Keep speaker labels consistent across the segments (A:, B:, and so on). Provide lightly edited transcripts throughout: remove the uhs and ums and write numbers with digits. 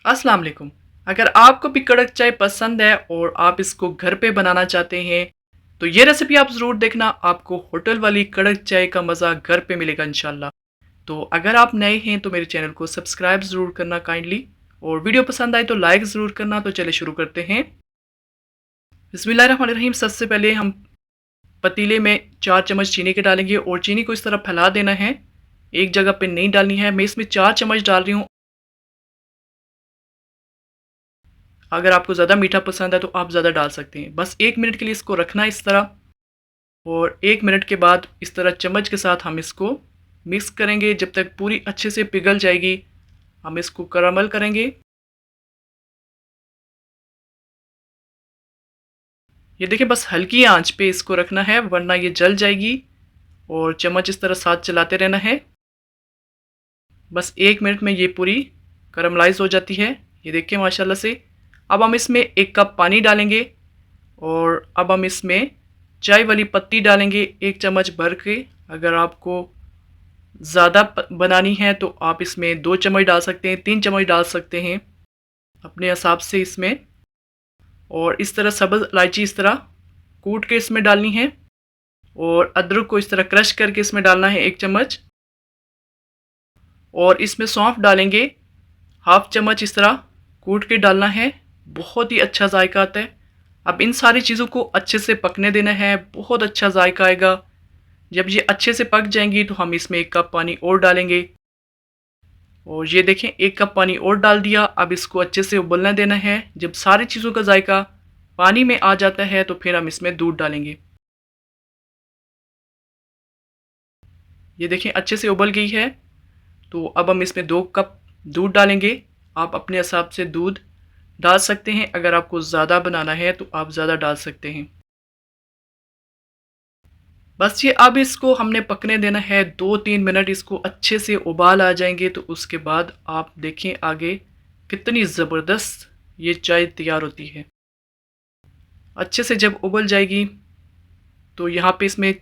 A: अस्सलाम वालेकुम। अगर आपको भी कड़क चाय पसंद है और आप इसको घर पे बनाना चाहते हैं, तो ये रेसिपी आप ज़रूर देखना। आपको होटल वाली कड़क चाय का मज़ा घर पे मिलेगा इंशाल्लाह। तो अगर आप नए हैं तो मेरे चैनल को सब्सक्राइब ज़रूर करना काइंडली, और वीडियो पसंद आए तो लाइक ज़रूर करना। तो चलिए शुरू करते हैं। बिस्मिल्लाहिर्रहमानिर्रहीम। सबसे पहले हम पतीले में 4 चम्मच चीनी के डालेंगे और चीनी को इस तरह फैला देना है, एक जगह पे नहीं डालनी है। मैं इसमें 4 चम्मच डाल रही हूँ। अगर आपको ज़्यादा मीठा पसंद है तो आप ज़्यादा डाल सकते हैं। बस 1 मिनट के लिए इसको रखना है इस तरह, और 1 मिनट के बाद इस तरह चम्मच के साथ हम इसको मिक्स करेंगे जब तक पूरी अच्छे से पिघल जाएगी। हम इसको कैरामल करेंगे। ये देखिए, बस हल्की आंच पे इसको रखना है वरना ये जल जाएगी, और चम्मच इस तरह साथ चलाते रहना है। बस 1 मिनट में ये पूरी कैरामलाइज़ हो जाती है। ये देखिए माशाल्लाह से। अब हम इसमें 1 कप पानी डालेंगे, और अब हम इसमें चाय वाली पत्ती डालेंगे 1 चम्मच भर के। अगर आपको ज़्यादा बनानी है तो आप इसमें 2 चम्मच डाल सकते हैं, 3 चम्मच डाल सकते हैं अपने हिसाब से इसमें। और इस तरह सब्ज़ इलायची इस तरह कूट के इसमें डालनी है, और अदरक को इस तरह क्रश करके इसमें डालना है 1 चम्मच। और इसमें सौंफ डालेंगे हाफ़ चम्मच, इस तरह कूट के डालना है। बहुत ही अच्छा जायका आता है। अब इन सारी चीज़ों को अच्छे से पकने देना है, बहुत अच्छा जायका आएगा। जब ये अच्छे से पक जाएंगी तो हम इसमें 1 कप पानी और डालेंगे, और ये देखें 1 कप पानी और डाल दिया। अब इसको अच्छे से उबलने देना है। जब सारी चीज़ों का जायका पानी में आ जाता है तो फिर हम इसमें दूध डालेंगे। ये देखें अच्छे से उबल गई है। तो अब हम इसमें 2 कप दूध डालेंगे। आप अपने हिसाब से दूध डाल सकते हैं। अगर आपको ज़्यादा बनाना है तो आप ज़्यादा डाल सकते हैं। बस ये अब इसको हमने पकने देना है 2-3 मिनट। इसको अच्छे से उबाल आ जाएंगे तो उसके बाद आप देखें आगे कितनी ज़बरदस्त ये चाय तैयार होती है। अच्छे से जब उबल जाएगी तो यहाँ पे इसमें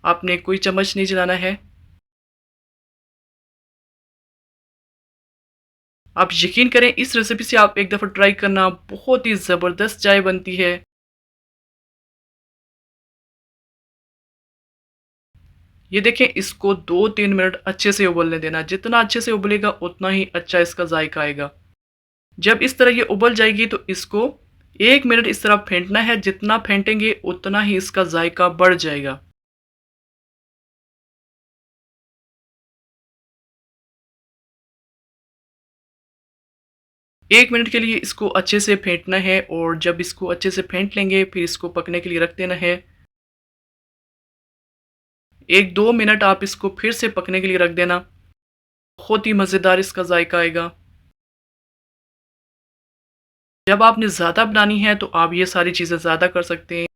A: आपने कोई चम्मच नहीं चलाना है। आप यकीन करें, इस रेसिपी से आप एक दफ़ा ट्राई करना, बहुत ही ज़बरदस्त चाय बनती है। ये देखें, इसको 2-3 मिनट अच्छे से उबलने देना। जितना अच्छे से उबलेगा उतना ही अच्छा इसका जायका आएगा। जब इस तरह ये उबल जाएगी तो इसको 1 मिनट इस तरह फेंटना है। जितना फेंटेंगे उतना ही इसका जायका बढ़ जाएगा। 1 मिनट के लिए इसको अच्छे से फेंटना है, और जब इसको अच्छे से फेंट लेंगे फिर इसको पकने के लिए रख देना है। 1-2 मिनट आप इसको फिर से पकने के लिए रख देना। बहुत ही मज़ेदार इसका जायका आएगा। जब आपने ज़्यादा बनानी है तो आप ये सारी चीज़ें ज़्यादा कर सकते हैं।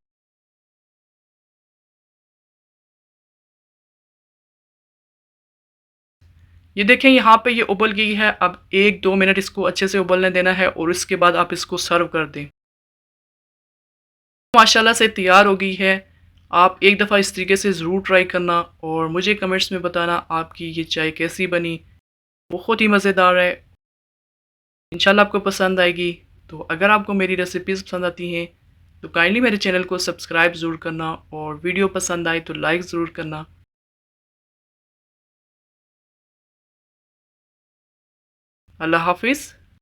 A: ये देखें यहाँ पे ये उबल गई है। अब 1-2 मिनट इसको अच्छे से उबलने देना है, और इसके बाद आप इसको सर्व कर दें। माशाल्लाह से तैयार हो गई है। आप एक दफ़ा इस तरीके से ज़रूर ट्राई करना, और मुझे कमेंट्स में बताना आपकी ये चाय कैसी बनी। बहुत ही मज़ेदार है। इंशाल्लाह आपको पसंद आएगी। तो अगर आपको मेरी रेसिपीज़ पसंद आती हैं तो काइंडली मेरे चैनल को सब्सक्राइब ज़रूर करना, और वीडियो पसंद आए तो लाइक ज़रूर करना। अल्लाह हाफ़िज़।